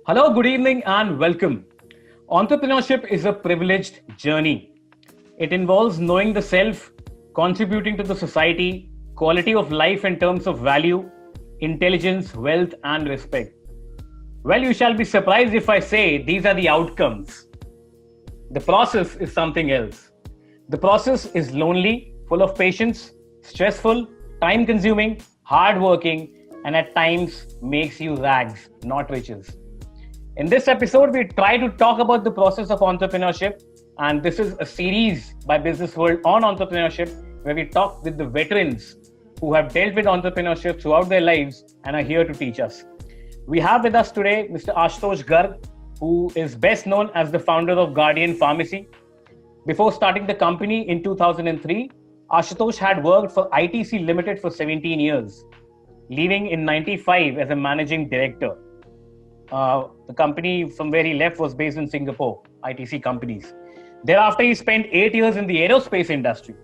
Hello, good evening, and welcome. Entrepreneurship is a privileged journey. It involves knowing the self, contributing to the society, quality of life in terms of value, intelligence, wealth, and respect. Well, you shall be surprised if I say these are the outcomes. The process is something else. The process is lonely, full of patience, stressful, time consuming, hard working, and at times makes you rags, not riches. In this episode, we try to talk about the process of entrepreneurship, and this is a series by Business World on entrepreneurship where we talk with the veterans who have dealt with entrepreneurship throughout their lives and are here to teach us. We have with us today Mr. Ashutosh Garg, who is best known as the founder of Guardian Pharmacy. Before starting the company in 2003, Ashutosh had worked for ITC Limited for 17 years, leaving in 95 as a managing director. The company from where he left was based in Singapore, ITC companies. Thereafter, he spent 8 years in the aerospace industry.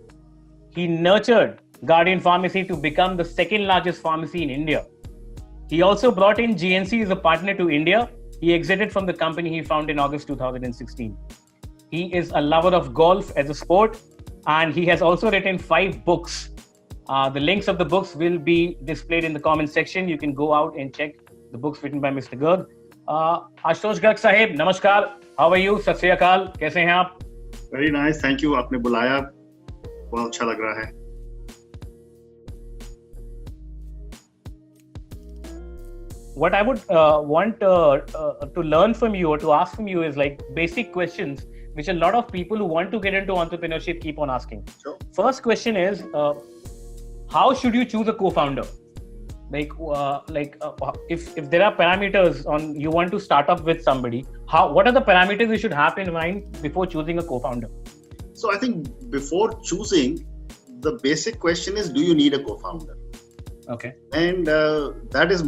He nurtured Guardian Pharmacy to become the second largest pharmacy in India. He also brought in GNC as a partner to India. He exited from the company he founded in August 2016. He is a lover of golf as a sport, and he has also written 5 books. The links of the books will be displayed in the comment section. You can go out and check the books written by Mr. Garg. Ashutosh Garg साहेब, नमस्कार. How are you? सत श्री अकाल, कैसे हैं आप? Very nice, thank you. आपने बुलाया, बहुत अच्छा लग रहा है. What I would want to learn from you or to ask from you is like basic questions which a lot of people who want to get into entrepreneurship keep on asking. Sure. First question is, how should you choose a co-founder? If there are parameters on you want to start up with somebody, what are the parameters you should have in mind before choosing a co-founder? So I think before choosing, the basic question is, do you need a co-founder? Okay. And that is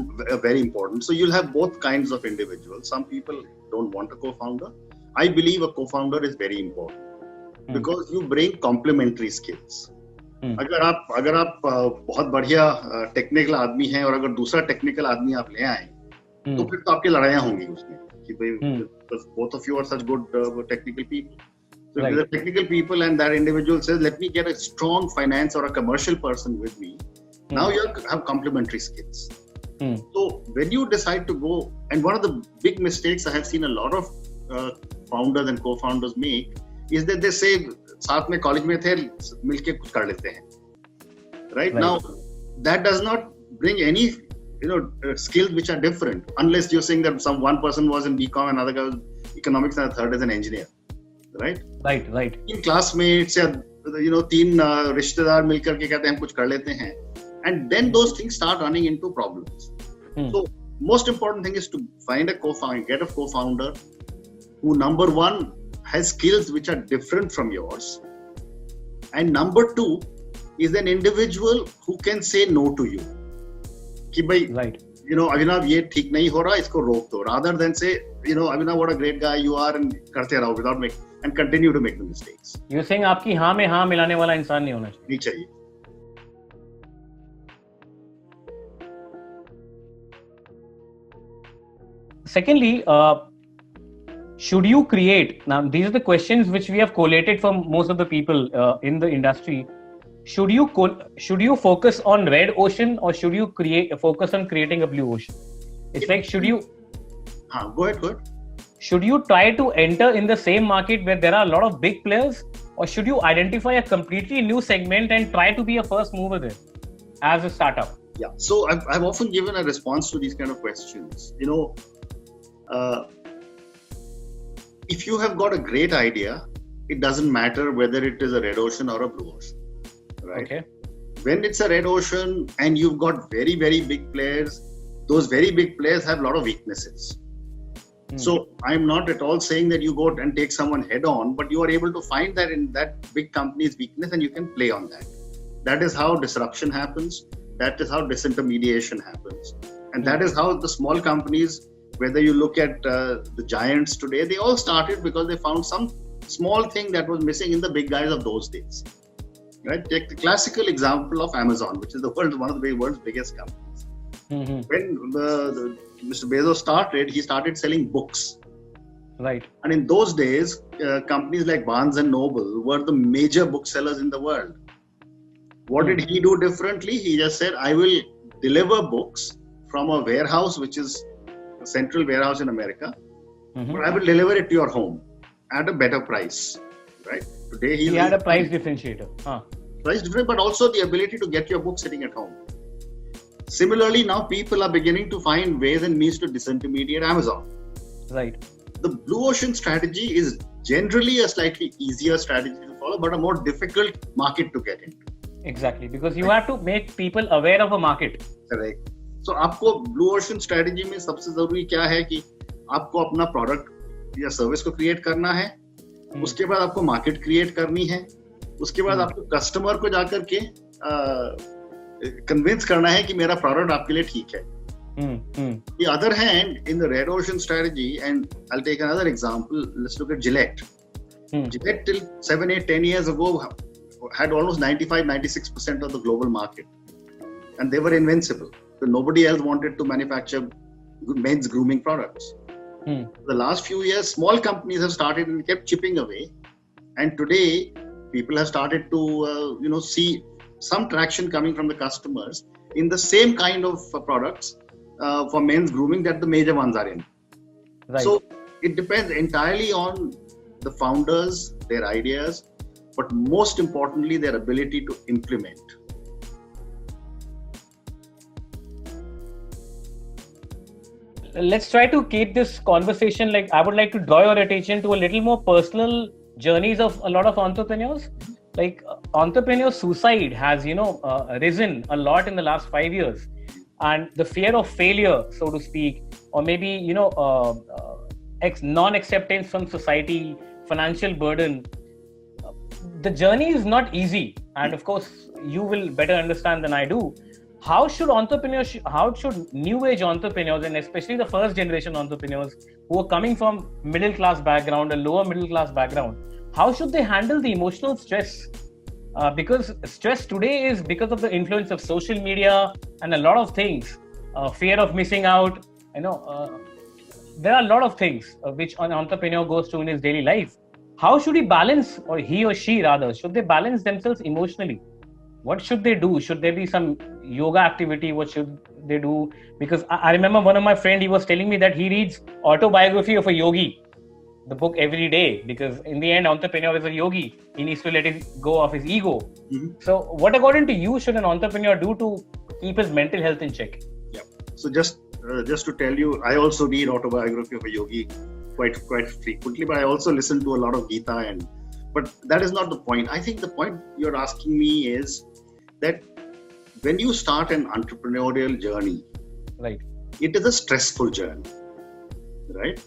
very important. So you'll have both kinds of individuals. Some people don't want a co-founder. I believe a co-founder is very important because you bring complementary skills. अगर आप बहुत बढ़िया technical आदमी हैं और अगर दूसरा technical आदमी आप ले आए तो फिर तो आपकी लड़ाइयाँ होंगी उसमें कि भाई both of you are such good technical people. So if the technical people and that individual says, let me get a strong finance or a commercial person with me, now you have complementary skills. So when you decide to go, and one of the big mistakes I have seen a lot of founders and co-founders make is that they say साथ में college में थे, मिलके कुछ कर लेते हैं. Right now, that does not bring any skills which are different unless you're saying that one person was in BCom, another guy was economics, and a third is an engineer. Right. तीन classmates या तीन रिश्तेदार मिलकर के कहते हैं हम कुछ कर लेते हैं, and then those things start running into problems. So most important thing is to find a co-founder, get a co-founder who number one has skills which are different from yours, and number two is an individual who can say no to you कि भाई अभिनव ये ठीक नहीं हो रहा, इसको रोक दो, rather than say Abhinav, what a great guy you are, and करते रहो without make and continue to make the mistakes. You're saying आपकी हाँ में हाँ मिलाने वाला इंसान नहीं होना चाहिए. नहीं चाहिए. Secondly, should you create, now these are the questions which we have collated from most of the people in the industry. Should you focus on red ocean or should you focus on creating a blue ocean? It's like, should you go ahead. Should you try to enter in the same market where there are a lot of big players, or should you identify a completely new segment and try to be a first mover there as a startup? Yeah, so I've often given a response to these kind of questions. If you have got a great idea, it doesn't matter whether it is a red ocean or a blue ocean, right? Okay. When it's a red ocean and you've got very, very big players, those very big players have a lot of weaknesses. So I'm not at all saying that you go and take someone head on, but you are able to find that in that big company's weakness and you can play on that. That is how disruption happens. That is how disintermediation happens. And that is how the small companies, whether you look at the giants today, they all started because they found some small thing that was missing in the big guys of those days, right? Take the classical example of Amazon, which is one of the world's biggest companies. When Mr. Bezos started, he started selling books. Right. And in those days, companies like Barnes and Noble were the major booksellers in the world. What did he do differently? He just said, I will deliver books from a warehouse, which is a central warehouse in America, but I will deliver it to your home at a better price. Right? Today he had a price differentiator. Price different, but also the ability to get your book sitting at home. Similarly, now people are beginning to find ways and means to disintermediate Amazon. Right. The blue ocean strategy is generally a slightly easier strategy to follow, but a more difficult market to get into. Exactly, because you have to make people aware of a market. Correct. So, आपको blue ocean strategy में सबसे जरूरी क्या है कि आपको अपना product या service को create करना है, उसके बाद आपको market create करनी है, उसके बाद आपको customer को जाकर के convince करना है कि मेरा product आपके लिए ठीक है. The other hand, in the red ocean strategy, and I'll take another example, let's look at Gillette. Gillette till 7, 8, 10 years ago had almost 95-96% of the global market. And they were invincible. So nobody else wanted to manufacture men's grooming products. The last few years, small companies have started and kept chipping away. And today, people have started to see some traction coming from the customers in the same kind of products for men's grooming that the major ones are in. Right. So it depends entirely on the founders, their ideas, but most importantly, their ability to implement. Let's try to keep this conversation, like I would like to draw your attention to a little more personal journeys of a lot of entrepreneurs. Like entrepreneur suicide has, risen a lot in the last 5 years. And the fear of failure, so to speak, or maybe, non-acceptance from society, financial burden. The journey is not easy. And of course, you will better understand than I do. How should new age entrepreneurs, and especially the first generation entrepreneurs who are coming from middle class background, a lower middle class background, how should they handle the emotional stress? Because stress today is because of the influence of social media and a lot of things, fear of missing out. There are a lot of things which an entrepreneur goes through in his daily life. How should he balance, or he or she rather, should they balance themselves emotionally? What should they do? Should there be some yoga activity? What should they do? Because I remember one of my friends, he was telling me that he reads Autobiography of a Yogi, the book, every day, because in the end, entrepreneur is a yogi. He needs to let it go of his ego. So what, according to you, should an entrepreneur do to keep his mental health in check? Yeah. So just to tell you, I also read Autobiography of a Yogi quite frequently, but I also listen to a lot of Gita, but that is not the point. I think the point you're asking me is that when you start an entrepreneurial journey, right, it is a stressful journey, right?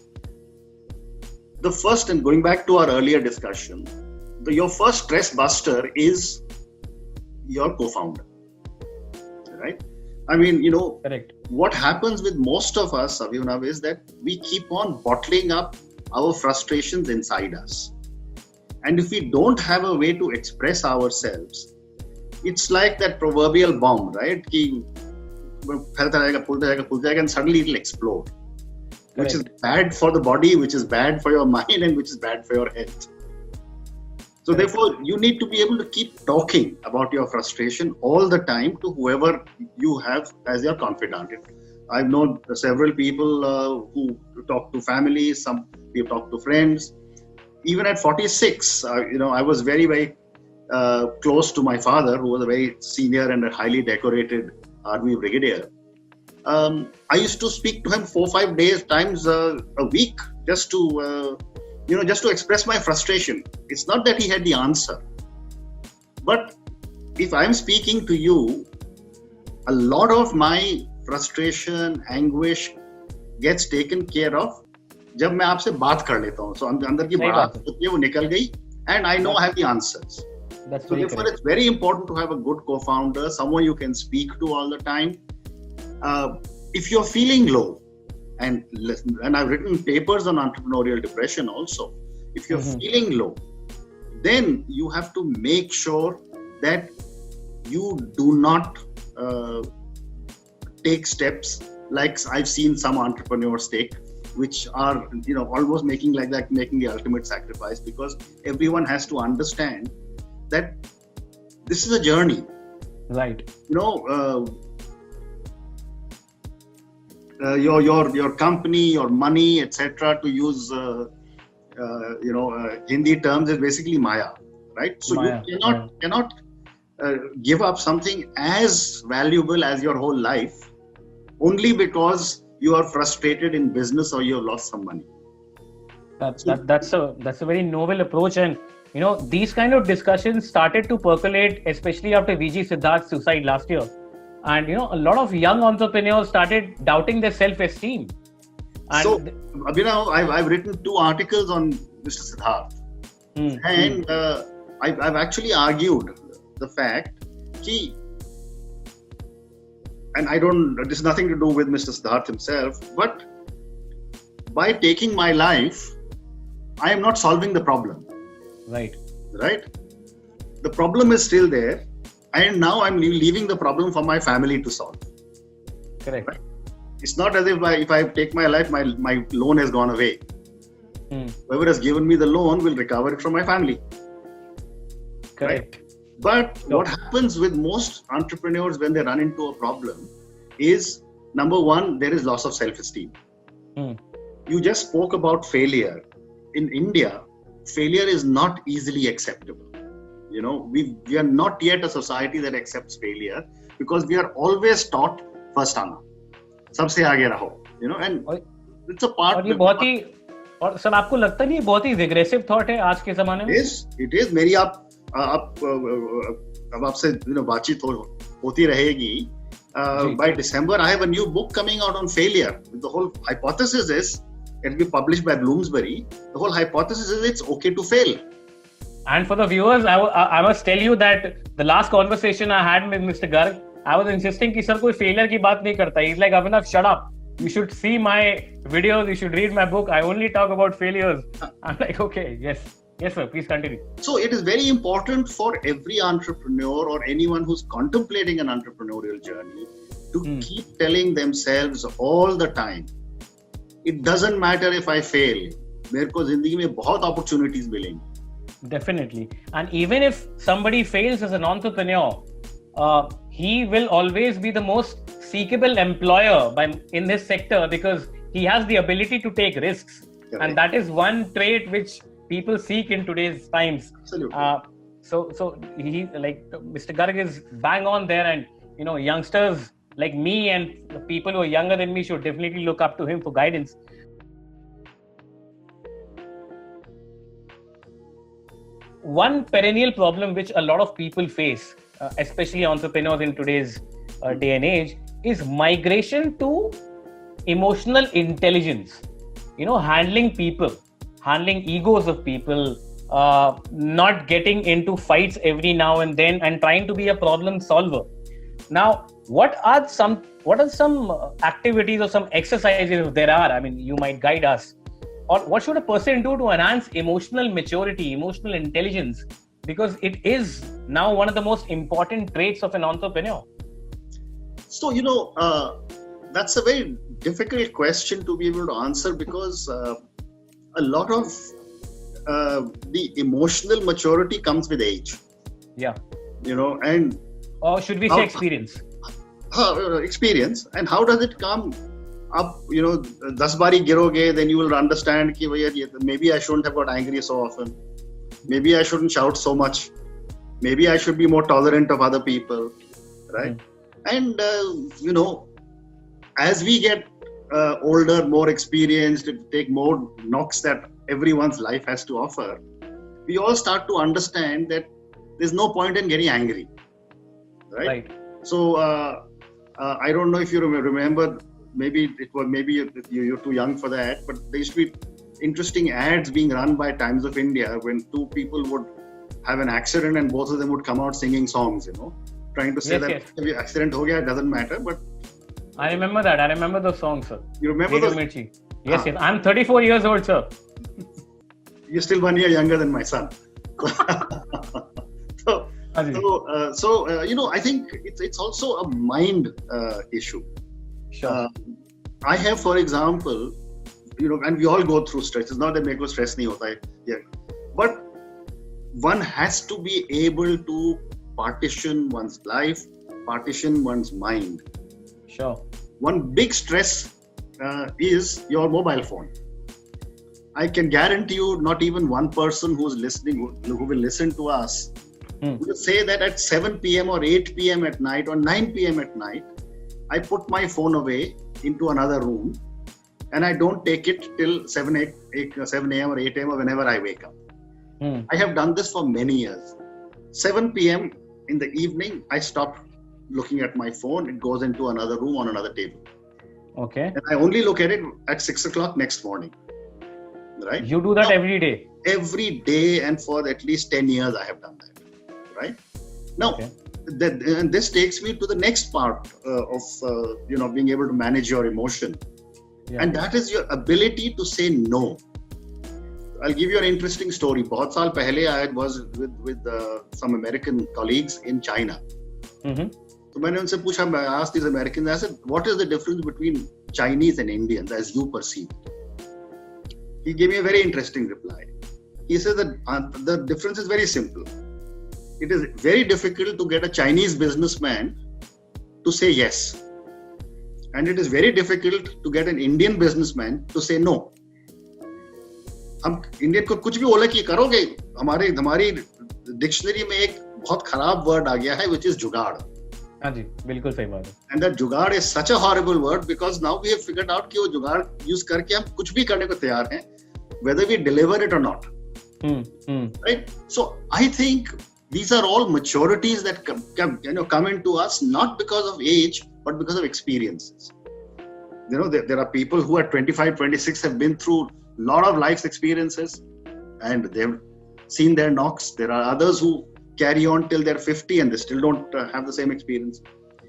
The first, and going back to our earlier discussion, your first stress buster is your co-founder, right? I mean, correct. What happens with most of us, Abhinav, is that we keep on bottling up our frustrations inside us. And if we don't have a way to express ourselves, it's like that proverbial bomb, right? Ki phalta jayega, and suddenly it'll explode. Correct. Which is bad for the body, which is bad for your mind, and which is bad for your health. So therefore, you need to be able to keep talking about your frustration all the time to whoever you have as your confidant. I've known several people who talk to families, some people talk to friends. Even at 46, I was very, very close to my father, who was a very senior and a highly decorated army brigadier. I used to speak to him 4-5 days times a week, just to express my frustration. It's not that he had the answer, but if I'm speaking to you, a lot of my frustration, anguish gets taken care of जब मैं आपसे बात कर लेता हूँ. So अंदर की बात होती है, वो निकल गई, and I know I have the answers. So therefore, it's very important to have a good co-founder, someone you can speak to all the time. If you're feeling low, and I've written papers on entrepreneurial depression also. If you're feeling low, then you have to make sure that you do not take steps like I've seen some entrepreneurs take, which are almost making the ultimate sacrifice, because everyone has to understand that this is a journey. Right. Your company, your money, etc., to use Hindi terms, is basically Maya, right? So Maya. You cannot give up something as valuable as your whole life only because you are frustrated in business or you have lost some money. That's a very noble approach, and these kind of discussions started to percolate, especially after VG Siddharth's suicide last year. And a lot of young entrepreneurs started doubting their self-esteem. And so, Abhinav, I've written 2 articles on Mr. Siddharth, and I've actually argued the fact that, and this has nothing to do with Mr. Siddharth himself, but by taking my life, I am not solving the problem. Right. The problem is still there, and now I'm leaving the problem for my family to solve. Correct. Right? It's not as if I take my life, my loan has gone away. Whoever has given me the loan will recover it from my family. Correct. Right? But what happens with most entrepreneurs when they run into a problem is, number one, there is loss of self-esteem. You just spoke about failure. In India, failure is not easily acceptable. We are not yet a society that accepts failure, because we are always taught first आना, सबसे आगे रहो, and it's a part. और ये बहुत ही, और sir आपको लगता नहीं, बहुत ही रिग्रेसिव थॉट है आज के जमाने में? It is. मेरी अब आपसे बातचीत होती रहेगी. By December, I have a new book coming out on failure. The whole hypothesis is, it will be published by Bloomsbury. The whole hypothesis is it's okay to fail. And for the viewers, I must tell you that the last conversation I had with Mr. Garg, I was insisting कि sir कोई failure की बात नहीं करता. He's like, Abhinav, shut up. You should see my videos. You should read my book. I only talk about failures. I'm like, okay, yes, sir. Please continue. So it is very important for every entrepreneur or anyone who's contemplating an entrepreneurial journey to keep telling themselves all the time, it doesn't matter if I fail. मेरे को जिंदगी में बहुत opportunities मिलेंगी. Definitely. And even if somebody fails as an entrepreneur, he will always be the most seekable employer in this sector, because he has the ability to take risks. Correct. And that is one trait which people seek in today's times. Absolutely. So he, like Mr. Garg, is bang on there, and youngsters like me and people who are younger than me should definitely look up to him for guidance. One perennial problem which a lot of people face, especially entrepreneurs in today's day and age, is migration to emotional intelligence. Handling people, handling egos of people, not getting into fights every now and then, and trying to be a problem solver. Now, what are some activities or some exercises, if there are? I mean, you might guide us. Or what should a person do to enhance emotional maturity, emotional intelligence? Because it is now one of the most important traits of an entrepreneur. So, that's a very difficult question to be able to answer, because a lot of the emotional maturity comes with age. Yeah. And... Or should we say experience? Experience. And how does it come? Up, 10 bari giroge, then you will understand that maybe I shouldn't have got angry so often. Maybe I shouldn't shout so much. Maybe I should be more tolerant of other people, right? And as we get older, more experienced, take more knocks that everyone's life has to offer, we all start to understand that there's no point in getting angry, right? So I don't know if you remember. Maybe you're too young for that, but there used to be interesting ads being run by Times of India when 2 people would have an accident and both of them would come out singing songs, trying to say that if your accident ho gaya, it doesn't matter. But I remember that. I remember those songs, sir. You remember those? Yes. I'm 34 years old, sir. You're still 1 year younger than my son. So, I think it's also a mind issue. Sure. I have, for example, and we all go through stress. It's not that मेरे को stress नहीं होता है, yeah. But one has to be able to partition one's life, partition one's mind. Sure. One big stress is your mobile phone. I can guarantee you, not even one person who's listening, who will listen to us, will say that at 7 p.m. or 8 p.m. at night or 9 p.m. at night, I put my phone away into another room and I don't take it till 7 a.m. or 8 a.m. or whenever I wake up. I have done this for many years. 7 p.m. in the evening, I stop looking at my phone. It goes into another room on another table. Okay. And I only look at it at 6 o'clock next morning. Right? You do that every day? Every day, and for at least 10 years I have done that. Right? Now, and this takes me to the next part of being able to manage your emotion. Yeah. And that is your ability to say no. I'll give you an interesting story. बहुत साल पहले I was with some American colleagues in China. तो मैंने उनसे पूछा, I asked these Americans, I said, what is the difference between Chinese and Indians as you perceive it? He gave me a very interesting reply. He said that the difference is very simple. It is very difficult to get a Chinese businessman to say yes. And it is very difficult to get an Indian businessman to say no. हम Indian को कुछ भी बोले कि करोगे, हमारी dictionary में एक बहुत खराब वर्ड आ गया है, which is जुगाड़. हाँ जी, बिल्कुल सही बात है. And that जुगाड़ is such a horrible word because now we have figured out कि वो जुगाड़ यूज करके हम कुछ भी करने को तैयार हैं, whether we deliver it or not. Right? So I think these are all maturities that come into us not because of age but because of experiences. There are people who at 25, 26 have been through a lot of life's experiences and they've seen their knocks. There are others who carry on till they're 50 and they still don't have the same experience.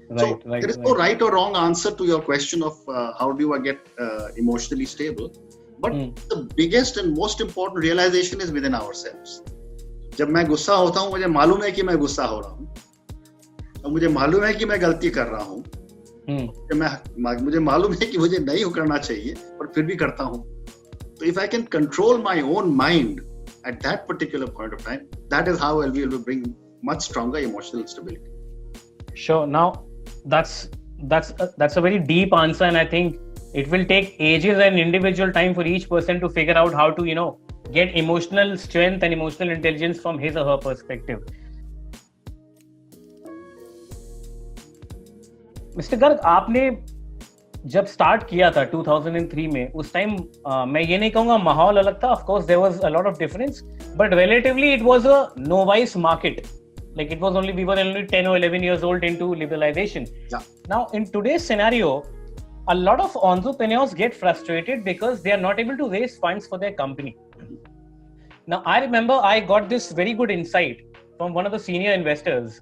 There is no right or wrong answer to your question of how do I get emotionally stable. But the biggest and most important realization is within ourselves. जब मैं गुस्सा होता हूँ, मुझे मालूम है कि मैं गुस्सा हो रहा हूँ और मुझे मालूम है कि मैं गलती कर रहा हूँ. मुझे मालूम है कि मुझे नहीं करना चाहिए पर फिर भी करता हूँ. So if I can control my own mind at that particular point of time, that is how I will bring much stronger emotional stability. Sure. Now that's a very deep answer, and I think it will take ages and individual time for each person to figure out how to get emotional strength and emotional intelligence from his or her perspective. Mr. Garg, आपने जब start किया था 2003 में, उस time मैं ये नहीं कहूँगा माहौल अलग था. Of course there was a lot of difference, but relatively it was a novice market. Like we were only 10 or 11 years old into liberalization. Yeah. Now in today's scenario, a lot of entrepreneurs get frustrated because they are not able to raise funds for their company. Now I remember I got this very good insight from one of the senior investors.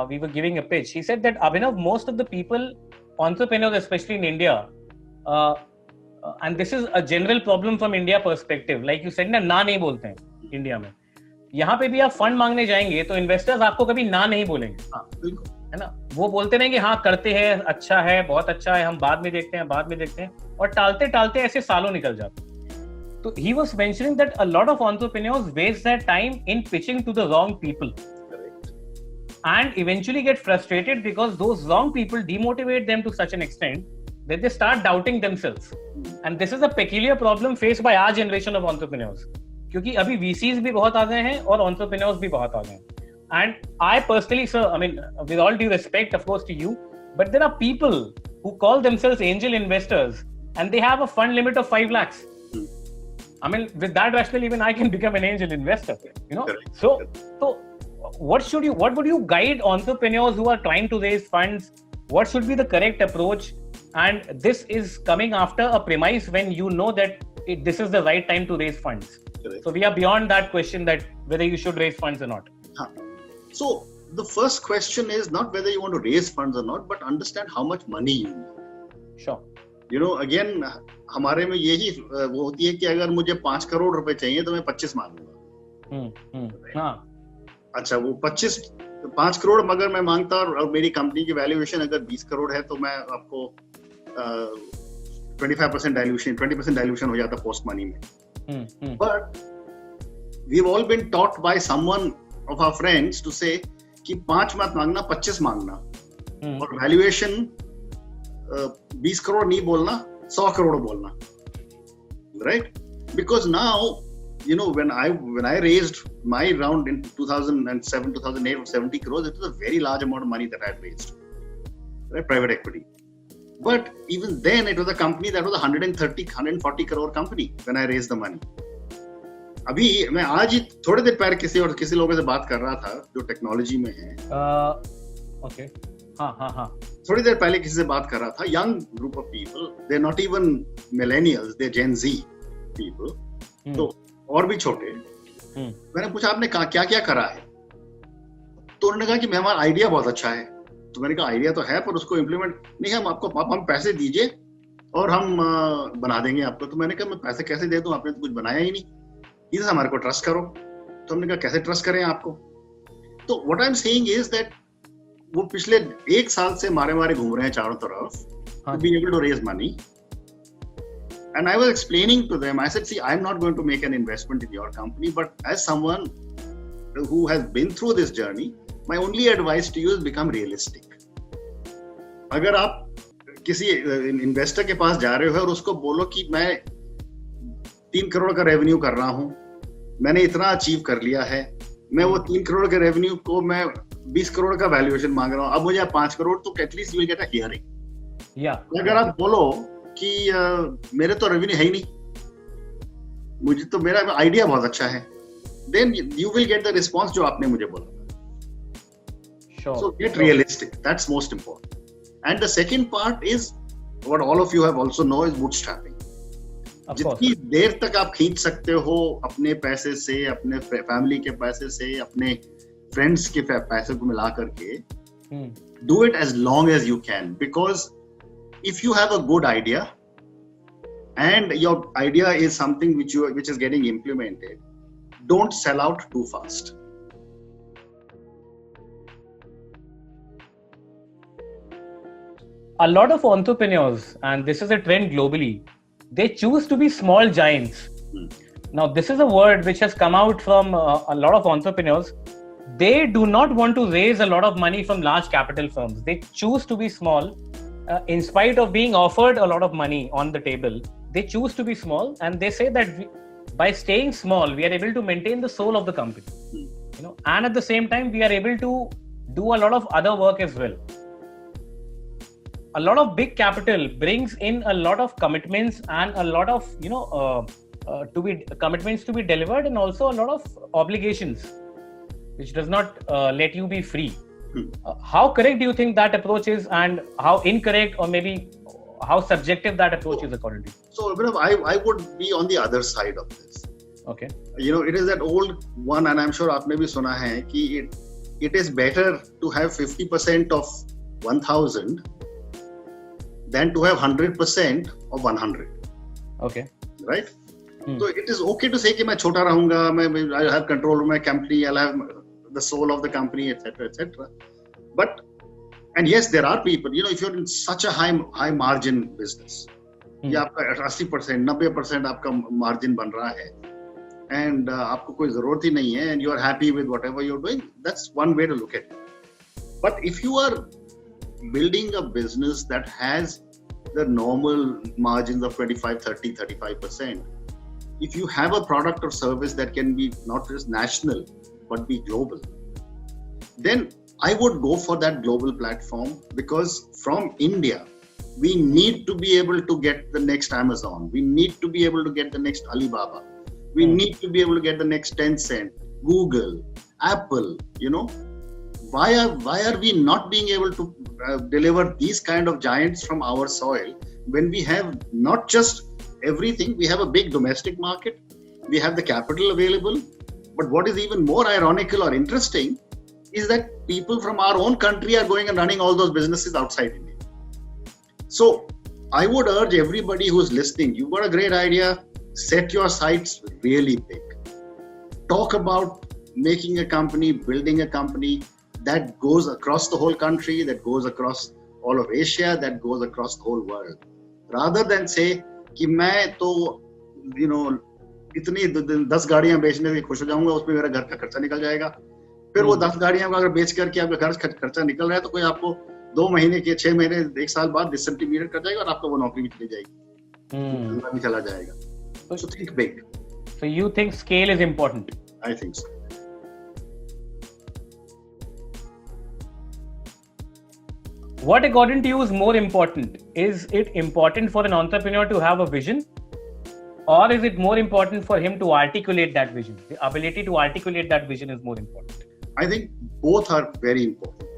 We were giving a pitch. He said that Abhinav, most of the people, entrepreneurs especially in India, and this is a general problem from India perspective, like you said, ना नहीं बोलते हैं India में. यहाँ पे भी आप fund मांगने जाएंगे तो इन्वेस्टर्स आपको कभी ना नहीं बोलेंगे. बिल्कुल, है ना. वो बोलते नहीं कि हाँ करते हैं, अच्छा है, बहुत अच्छा है, हम बाद में देखते हैं, और टालते ऐसे सालों निकल जाते. So he was mentioning that a lot of entrepreneurs waste their time in pitching to the wrong people. Correct. And eventually get frustrated because those wrong people demotivate them to such an extent that they start doubting themselves. And this is a peculiar problem faced by our generation of entrepreneurs. क्योंकि अभी VCs भी बहुत आ गए हैं और entrepreneurs भी बहुत आ गए हैं. And I personally, sir, I mean, with all due respect, of course, to you, but there are people who call themselves angel investors and they have a fund limit of 5 lakhs. I mean, with that rationale, even I can become an angel investor, Correct. So what would you guide entrepreneurs who are trying to raise funds? What should be the correct approach? And this is coming after a premise when you know that this is the right time to raise funds. Correct. So we are beyond that question that whether you should raise funds or not. So the first question is not whether you want to raise funds or not, but understand how much money you need. Sure. Again, हमारे में यही वो होती है कि अगर मुझे 5 करोड़ रुपए चाहिए तो मैं 25 मांगूंगा. हाँ. अच्छा, वो 25 तो 5 करोड़ अगर मैं मांगता और मेरी कंपनी की वैल्यूएशन अगर 20 करोड़ है तो मैं आपको 20% डाइल्यूशन हो जाता पोस्ट मनी में. But we have all been taught by someone of our friends to say कि 5 मत मांगना, 25 मांगना, और वैल्यूएशन 20 करोड़ नहीं बोलना, 100 करोड़ बोलना, right? Because now, you know, when I raised my round in 2007, 2008 of 70 crores, it was a very large amount of money that I had raised, right? Private equity. But even then, it was a company that was a 140 crore company when I raised the money. अभी मैं आज ही थोड़ी देर पहले किसी लोगों से बात कर रहा था जो टेक्नोलॉजी में है. ओके, हाँ. थोड़ी देर पहले किसी से बात कर रहा था. Young group of people, they not even millennials, they Gen Z people, तो और भी छोटे. मैंने पूछा आपने क्या क्या करा है, तो उन्होंने कहा कि हमारा आइडिया बहुत अच्छा है. तो मैंने कहा आइडिया तो है पर उसको इम्प्लीमेंट नहीं, हम पैसे दीजिए और हम बना देंगे आपको. तो मैंने कहा मैं पैसे कैसे दे दूं, आपने तो कुछ बनाया ही नहीं, इधर हमारे को ट्रस्ट करो. तो हमने कहा कैसे ट्रस्ट करें आपको. तो what I am saying is that वो पिछले 1 साल से मारे घूम रहे हैं चारों तरफ to be able to raise money. And I was explaining to them, I said, see, I'm not going to make an investment in your company, but as someone who has been through this journey, my only advice to you is become realistic. अगर आप किसी investor के पास जा रहे हो और उसको बोलो कि मैं 3 करोड़ का रेवेन्यू कर रहा हूं, मैंने इतना अचीव कर लिया है, मैं वो 3 करोड़ के रेवेन्यू को मैं 20 करोड़ का वैल्यूएशन मांग रहा हूं, अब मुझे 5 करोड़, तो at least you will get a hearing. अगर आप बोलो कि मेरे तो रेवेन्यू है ही नहीं, मुझे तो मेरा आइडिया बहुत अच्छा है, then you will get the response जो आपने मुझे बोला. Sure. So get realistic. That's most important. And the second part is what all of you have also know is bootstrapping. जितनी देर तक आप खींच सकते हो अपने पैसे से, अपने फैमिली के पैसे से, अपने फ्रेंड्स के पैसे को मिला करके, do it as long as you can, because if you have a good idea and your idea is something which is getting implemented, don't sell out too fast. A lot of entrepreneurs, and this is a trend globally, they choose to be small giants. Now, this is a word which has come out from a lot of entrepreneurs. They do not want to raise a lot of money from large capital firms. They choose to be small. In spite of being offered a lot of money on the table, they choose to be small, and they say that by staying small, we are able to maintain the soul of the company. You know, and at the same time, we are able to do a lot of other work as well. A lot of big capital brings in a lot of commitments and a lot of commitments to be delivered, and also a lot of obligations, which does not let you be free. How correct do you think that approach is, and how incorrect, or maybe how subjective that approach is according to you? So, I would be on the other side of this. Okay. You know, it is that old one, and I'm sure आपने भी सुना है कि it is better to have 50% of 1,000 than to have 100% of 100. Okay. Right? So it is okay to say कि मैं छोटा रहूंगा, I have control of my company, I'll have the soul of the company, etc., etc. But, and yes, there are people, you know, if you're in such a high margin business, या आपका 80%, 90% आपका margin बन रहा है, and आपको कोई जरूरत ही नहीं है, and you are happy with whatever you're doing, that's one way to look at it. But if you are building a business that has the normal margins of 25, 30, 35%, if you have a product or service that can be not just national, but be global, then I would go for that global platform, because from India, we need to be able to get the next Amazon. We need to be able to get the next Alibaba. We need to be able to get the next Tencent, Google, Apple, you know. Why are we not being able to deliver these kind of giants from our soil when we have not just everything, we have a big domestic market, we have the capital available, but what is even more ironical or interesting is that people from our own country are going and running all those businesses outside India. So I would urge everybody who's listening, you've got a great idea, set your sights really big. Talk about making a company, building a company, that goes across the whole country, that goes across all of Asia, that goes across the whole world. Rather than say कि मैं तो इतनी 10 गाड़ियां बेचने से खुश हो जाऊंगा, उसमें मेरा घर का खर्चा निकल जाएगा. फिर वो 10 गाड़ियां अगर बेच करके आपका घर खर्चा निकल रहा है, तो कोई आपको 2 महीने के 6 महीने 1 साल बाद डिसएंटिमिनेट कर जाएगा और आपका वो नौकरी भी चली जाएगी, धंधा भी चला जाएगा. So think big. So you think scale is important? I think so. What according to you is more important? Is it important for an entrepreneur to have a vision, or is it more important for him to articulate that vision? The ability to articulate that vision is more important. I think both are very important.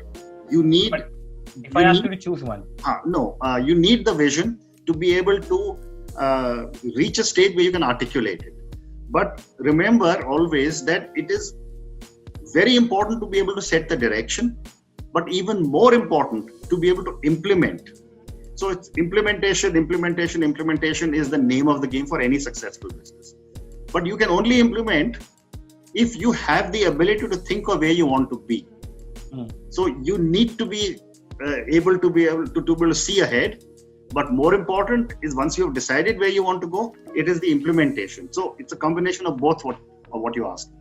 You need. But if I ask you to choose one, you need the vision to be able to reach a stage where you can articulate it. But remember always that it is very important to be able to set the direction, but even more important to be able to implement. So it's implementation is the name of the game for any successful business. But you can only implement if you have the ability to think of where you want to be. So you need to be able to see ahead. But more important is once you have decided where you want to go, it is the implementation. So it's a combination of both what you asked.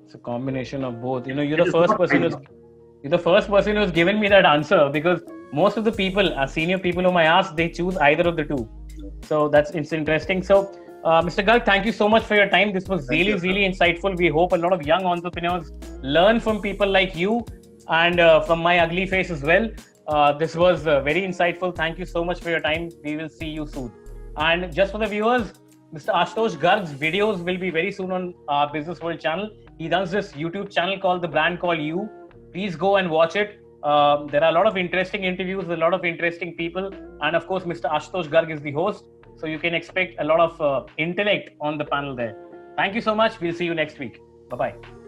It's a combination of both. You're the first person who's given me that answer, because most of the people, senior people whom I ask, they choose either of the two. So it's interesting. So Mr. Garg, thank you so much for your time. This was really insightful. We hope a lot of young entrepreneurs learn from people like you and from my ugly face as well. This was very insightful. Thank you so much for your time. We will see you soon. And just for the viewers, Mr. Ashutosh Garg's videos will be very soon on our Business World channel. He runs this YouTube channel called The Brand Called You. Please go and watch it. There are a lot of interesting interviews with a lot of interesting people. And of course, Mr. Ashutosh Garg is the host. So you can expect a lot of intellect on the panel there. Thank you so much. We'll see you next week. Bye-bye.